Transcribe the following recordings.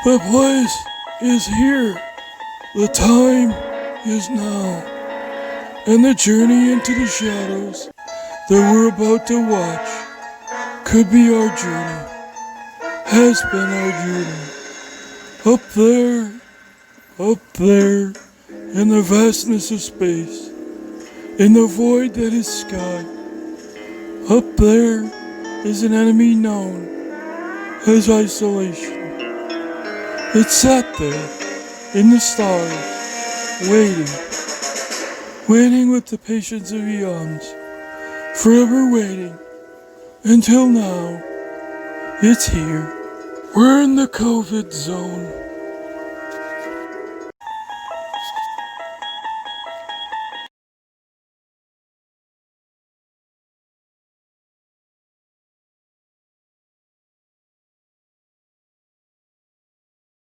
The place is here. The time is now. And the journey into the shadows that we're about to watch could be our journey, has been our journey. Up there, in the vastness of space, in the void that is sky, up there is an enemy known as isolation. It sat there in the stars, waiting with the patience of eons, forever waiting, until now, it's here. We're in the COVID zone.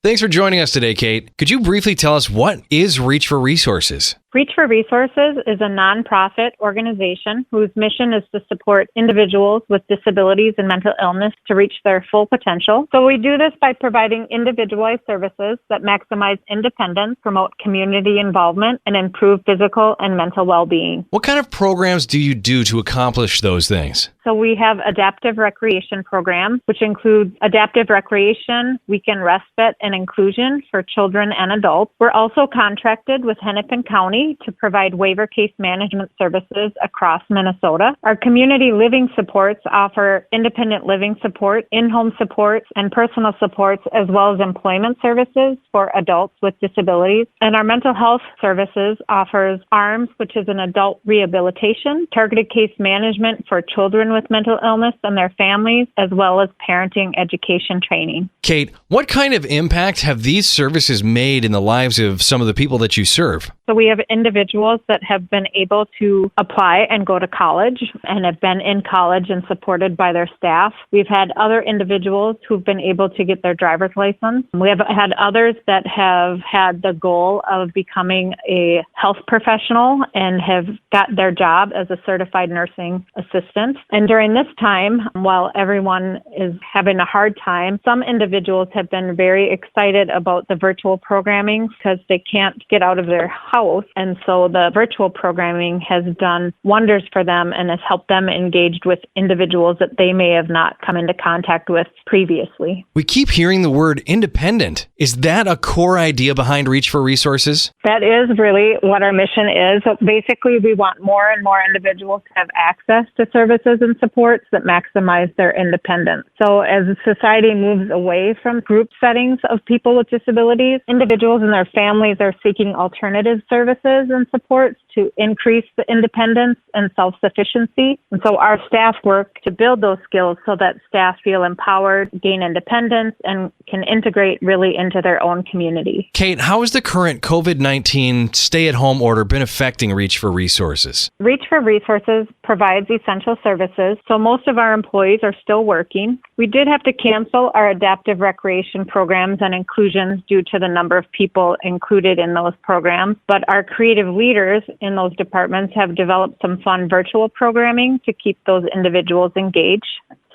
Thanks for joining us today, Kate. Could you briefly tell us what is Reach for Resources? Reach for Resources is a nonprofit organization whose mission is to support individuals with disabilities and mental illness to reach their full potential. So we do this by providing individualized services that maximize independence, promote community involvement, and improve physical and mental well-being. What kind of programs do you do to accomplish those things? So we have adaptive recreation programs, which includes adaptive recreation, weekend respite, and inclusion for children and adults. We're also contracted with Hennepin County to provide waiver case management services across Minnesota. Our community living supports offer independent living support, in-home supports, and personal supports, as well as employment services for adults with disabilities. And our mental health services offers ARMS, which is an adult rehabilitation, targeted case management for children with mental illness and their families, as well as parenting education training. Kate, what kind of impact have these services made in the lives of some of the people that you serve? So we have individuals that have been able to apply and go to college and have been in college and supported by their staff. We've had other individuals who've been able to get their driver's license. We have had others that have had the goal of becoming a health professional and have got their job as a certified nursing assistant. And during this time, while everyone is having a hard time, some individuals have been very excited about the virtual programming because they can't get out of their house. And so the virtual programming has done wonders for them and has helped them engage with individuals that they may have not come into contact with previously. We keep hearing the word independent. Is that a core idea behind Reach for Resources? That is really what our mission is. So basically, we want more and more individuals to have access to services and supports that maximize their independence. So as society moves away from group settings of people with disabilities, individuals and their families are seeking alternative services and supports to increase the independence and self-sufficiency. And so our staff work to build those skills so that staff feel empowered, gain independence, and can integrate really into their own community. Kate, how has the current COVID-19 stay-at-home order been affecting Reach for Resources? Reach for Resources provides essential services, so most of our employees are still working. We did have to cancel our adaptive recreation programs and inclusions due to the number of people included in those programs, but our creative leaders in those departments have developed some fun virtual programming to keep those individuals engaged.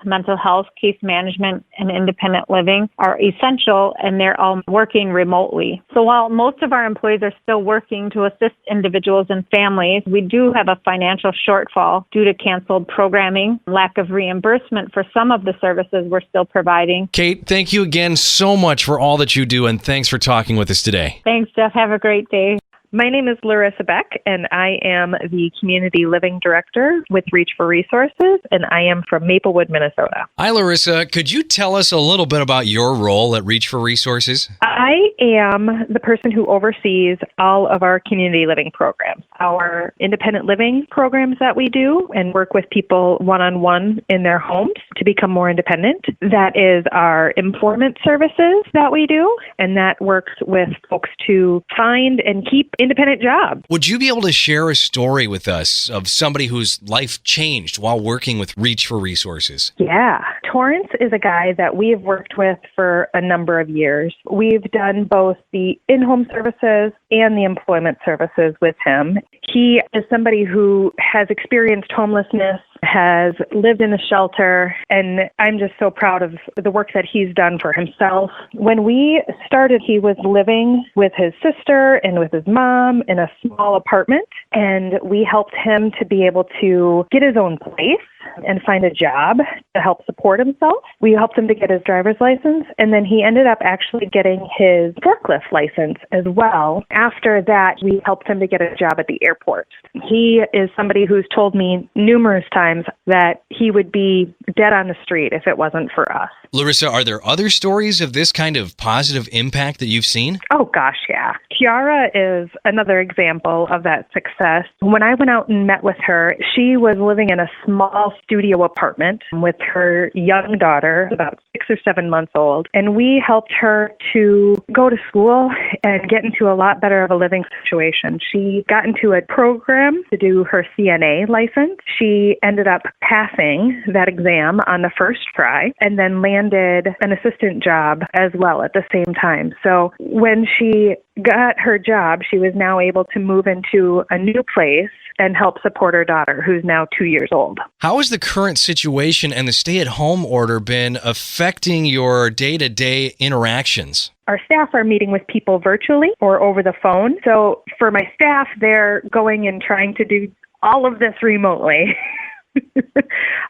Mental health, case management, and independent living are essential, and they're all working remotely. So while most of our employees are still working to assist individuals and families, we do have a financial shortfall due to canceled programming, lack of reimbursement for some of the services we're still providing. Kate, thank you again so much for all that you do, and thanks for talking with us today. Thanks, Jeff. Have a great day. My name is Larissa Beck, and I am the Community Living Director with Reach for Resources, and I am from Maplewood, Minnesota. Hi, Larissa. Could you tell us a little bit about your role at Reach for Resources? I am the person who oversees all of our community living programs, our independent living programs that we do and work with people one-on-one in their homes to become more independent. That is our employment services that we do, and that works with folks to find and keep independent jobs. Would you be able to share a story with us of somebody whose life changed while working with Reach for Resources? Yeah. Torrance is a guy that we have worked with for a number of years. We've done both the in-home services and the employment services with him. He is somebody who has experienced homelessness has lived in a shelter, and I'm just so proud of the work that he's done for himself. When we started, he was living with his sister and with his mom in a small apartment, and we helped him to be able to get his own place and find a job to help support himself. We helped him to get his driver's license, and then he ended up actually getting his forklift license as well. After that, we helped him to get a job at the airport. He is somebody who's told me numerous times that he would be dead on the street if it wasn't for us. Larissa, are there other stories of this kind of positive impact that you've seen? Oh, gosh, yeah. Tiara is another example of that success. When I went out and met with her, she was living in a small studio apartment with her young daughter, about 6 or 7 months old, and we helped her to go to school and get into a lot better of a living situation. She got into a program to do her CNA license. She ended up passing that exam on the first try and then landed an assistant job as well at the same time. So when she got her job, she was now able to move into a new place and help support her daughter, who's now 2 years old. How has the current situation and the stay-at-home order been affecting your day-to-day interactions? Our staff are meeting with people virtually or over the phone. So for my staff, they're going and trying to do all of this remotely.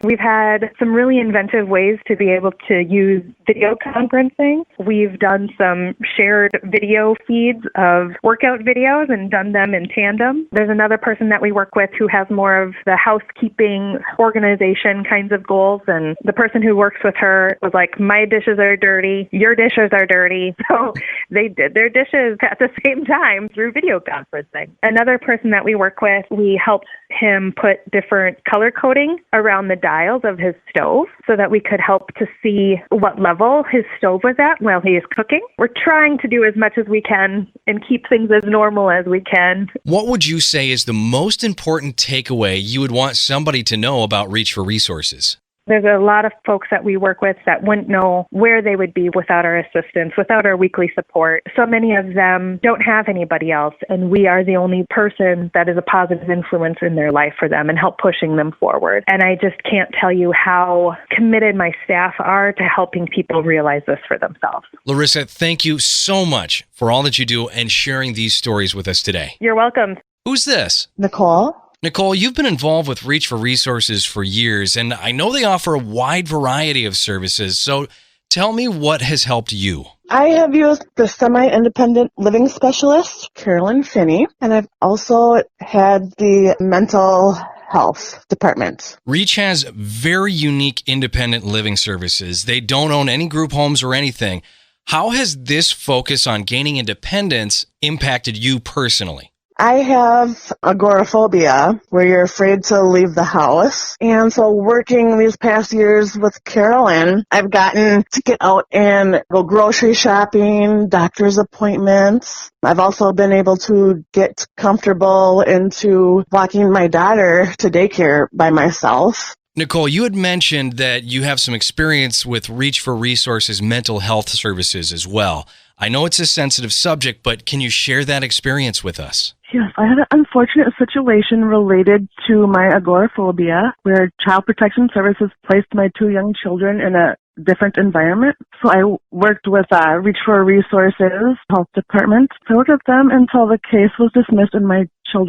We've had some really inventive ways to be able to use video conferencing. We've done some shared video feeds of workout videos and done them in tandem. There's another person that we work with who has more of the housekeeping organization kinds of goals, and the person who works with her was like, my dishes are dirty, your dishes are dirty. So they did their dishes at the same time through video conferencing. Another person that we work with, we helped him put different color coding around the dials of his stove so that we could help to see what level his stove was at while he is cooking. We're trying to do as much as we can and keep things as normal as we can. What would you say is the most important takeaway you would want somebody to know about Reach for Resources? There's a lot of folks that we work with that wouldn't know where they would be without our assistance, without our weekly support. So many of them don't have anybody else, and we are the only person that is a positive influence in their life for them and help pushing them forward. And I just can't tell you how committed my staff are to helping people realize this for themselves. Larissa, thank you so much for all that you do and sharing these stories with us today. You're welcome. Who's this? Nicole. Nicole, you've been involved with Reach for Resources for years, and I know they offer a wide variety of services. So tell me what has helped you. I have used the semi-independent living specialist, Carolyn Finney, and I've also had the mental health department. Reach has very unique independent living services. They don't own any group homes or anything. How has this focus on gaining independence impacted you personally? I have agoraphobia, where you're afraid to leave the house. And so working these past years with Carolyn, I've gotten to get out and go grocery shopping, doctor's appointments. I've also been able to get comfortable into walking my daughter to daycare by myself. Nicole, you had mentioned that you have some experience with Reach for Resources mental health services as well. I know it's a sensitive subject, but can you share that experience with us? Yes, I had an unfortunate situation related to my agoraphobia where Child Protection Services placed my 2 young children in a different environment. So I worked with Reach for Resources Health Department. So I worked with them until the case was dismissed and my 2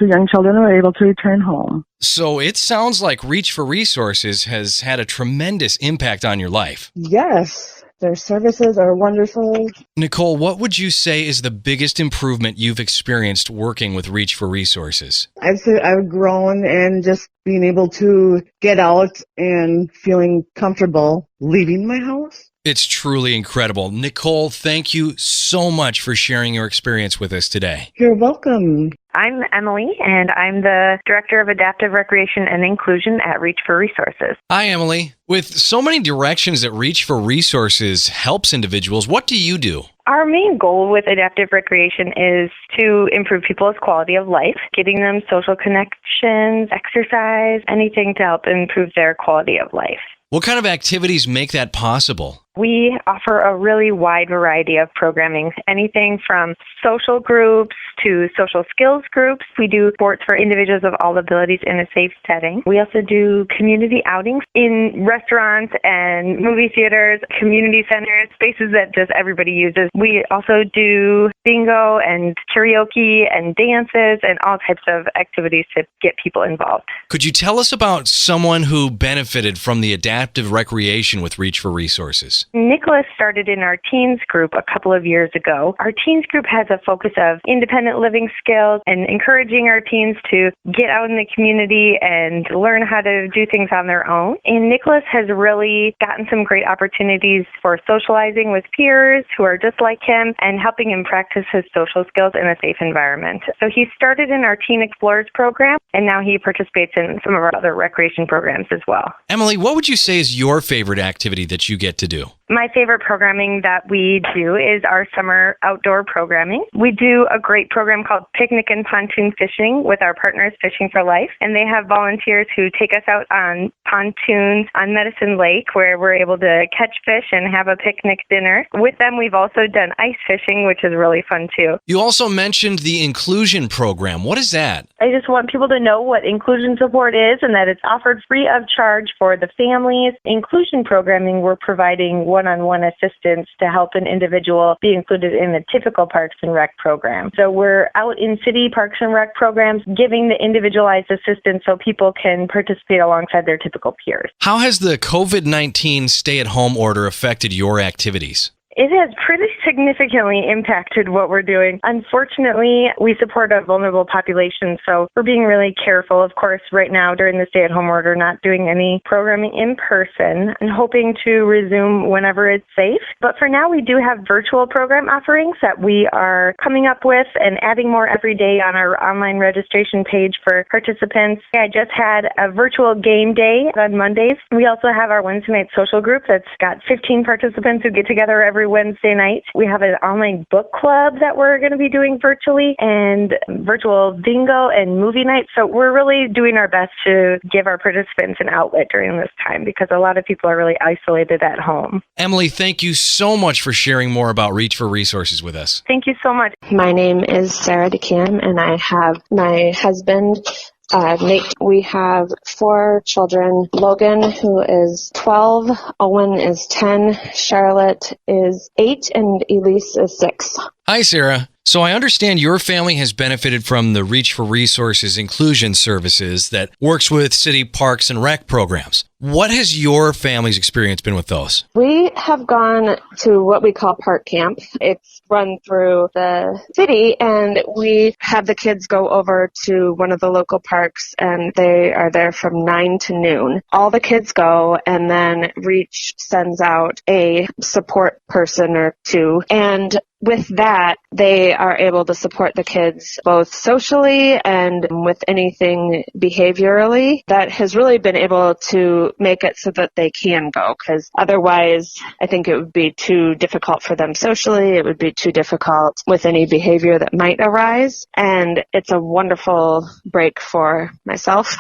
young children were able to return home. So it sounds like Reach for Resources has had a tremendous impact on your life. Yes. Their services are wonderful. Nicole, what would you say is the biggest improvement you've experienced working with Reach for Resources? I'd say I've grown and just being able to get out and feeling comfortable leaving my house. It's truly incredible. Nicole, thank you so much for sharing your experience with us today. You're welcome. I'm Emily, and I'm the Director of Adaptive Recreation and Inclusion at Reach for Resources. Hi, Emily. With so many directions that Reach for Resources helps individuals, what do you do? Our main goal with adaptive recreation is to improve people's quality of life, getting them social connections, exercise, anything to help improve their quality of life. What kind of activities make that possible? We offer a really wide variety of programming, anything from social groups to social skills groups. We do sports for individuals of all abilities in a safe setting. We also do community outings in restaurants and movie theaters, community centers, spaces that just everybody uses. We also do bingo and karaoke and dances and all types of activities to get people involved. Could you tell us about someone who benefited from the adaptive recreation with Reach for Resources? Nicholas started in our teens group a couple of years ago. Our teens group has a focus of independent living skills and encouraging our teens to get out in the community and learn how to do things on their own. And Nicholas has really gotten some great opportunities for socializing with peers who are just like him and helping him practice his social skills in a safe environment. So he started in our Teen Explorers program, and now he participates in some of our other recreation programs as well. Emily, what would you say is your favorite activity that you get to do? My favorite programming that we do is our summer outdoor programming. We do a great program called Picnic and Pontoon Fishing with our partners Fishing for Life, and they have volunteers who take us out on pontoons on Medicine Lake where we're able to catch fish and have a picnic dinner. With them, we've also done ice fishing, which is really fun too. You also mentioned the inclusion program. What is that? I just want people to know what inclusion support is and that it's offered free of charge for the families. Inclusion programming, we're providing one-on-one assistance to help an individual be included in the typical Parks and Rec program. So we're out in city Parks and Rec programs giving the individualized assistance so people can participate alongside their typical peers. How has the COVID-19 stay-at-home order affected your activities? It has pretty significantly impacted what we're doing. Unfortunately, we support a vulnerable population, so we're being really careful. Of course, right now during the stay-at-home order, not doing any programming in person and hoping to resume whenever it's safe. But for now, we do have virtual program offerings that we are coming up with and adding more every day on our online registration page for participants. I just had a virtual game day on Mondays. We also have our Wednesday night social group that's got 15 participants who get together every Wednesday night. We have an online book club that we're going to be doing virtually and virtual bingo and movie night. So we're really doing our best to give our participants an outlet during this time because a lot of people are really isolated at home. Emily, thank you so much for sharing more about Reach for Resources with us. Thank you so much. My name is Sarah DeCam, and I have my husband, Nate. We have 4 children. Logan, who is 12, Owen is 10, Charlotte is 8, and Elise is 6. Hi, Sarah. So I understand your family has benefited from the Reach for Resources inclusion services that works with city parks and rec programs. What has your family's experience been with those? We have gone to what we call Park Camp. It's run through the city, and we have the kids go over to one of the local parks, and they are there from 9 to noon. All the kids go, and then Reach sends out a support person or 2, and with that, they are able to support the kids both socially and with anything behaviorally. That has really been able to make it so that they can go, because otherwise I think it would be too difficult for them socially. It would be too difficult with any behavior that might arise. And it's a wonderful break for myself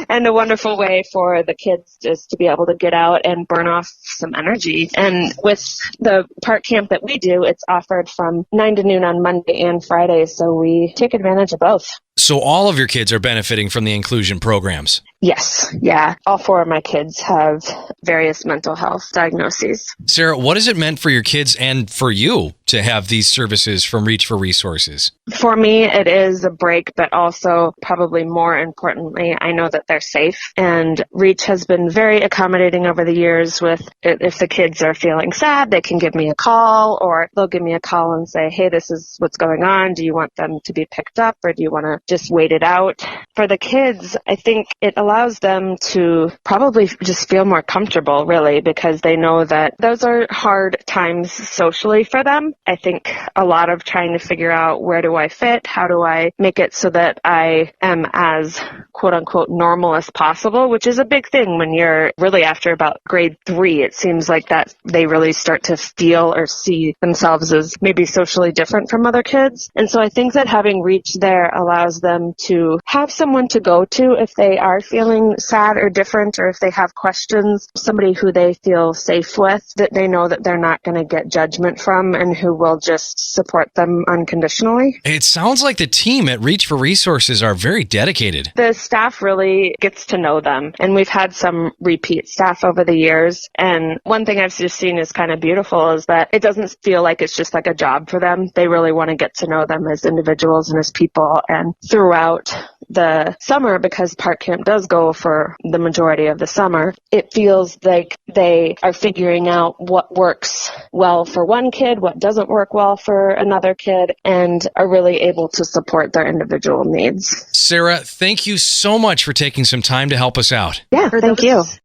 and a wonderful way for the kids just to be able to get out and burn off some energy. And with the park camp that we do, it's offered from 9 to noon on Monday and Friday, so we take advantage of both. So all of your kids are benefiting from the inclusion programs? Yes, yeah. All 4 of my kids have various mental health diagnoses. Sarah, what has it meant for your kids and for you to have these services from Reach for Resources? For me, it is a break, but also probably more importantly, I know that they're safe. And Reach has been very accommodating over the years with if the kids are feeling sad, they can give me a call, or they'll give me a call and say, hey, this is what's going on. Do you want them to be picked up, or do you want to just wait it out? For the kids, I think it allows them to probably just feel more comfortable, really, because they know that those are hard times socially for them. I think a lot of trying to figure out where do I fit, how do I make it so that I am as quote-unquote normal as possible, which is a big thing when you're really after about grade 3. It seems like that they really start to feel or see themselves as maybe socially different from other kids. And so I think that having Reach there allows allows them to have someone to go to if they are feeling sad or different, or if they have questions, somebody who they feel safe with, that they know that they're not going to get judgment from, and who will just support them unconditionally. It sounds like the team at Reach for Resources are very dedicated. The staff really gets to know them, and we've had some repeat staff over the years. And one thing I've just seen is kind of beautiful is that it doesn't feel like it's just like a job for them. They really want to get to know them as individuals and as people. And throughout the summer, because Park Camp does go for the majority of the summer, it feels like they are figuring out what works well for one kid, what doesn't work well for another kid, and are really able to support their individual needs. Sarah, thank you so much for taking some time to help us out. Yeah, thank you.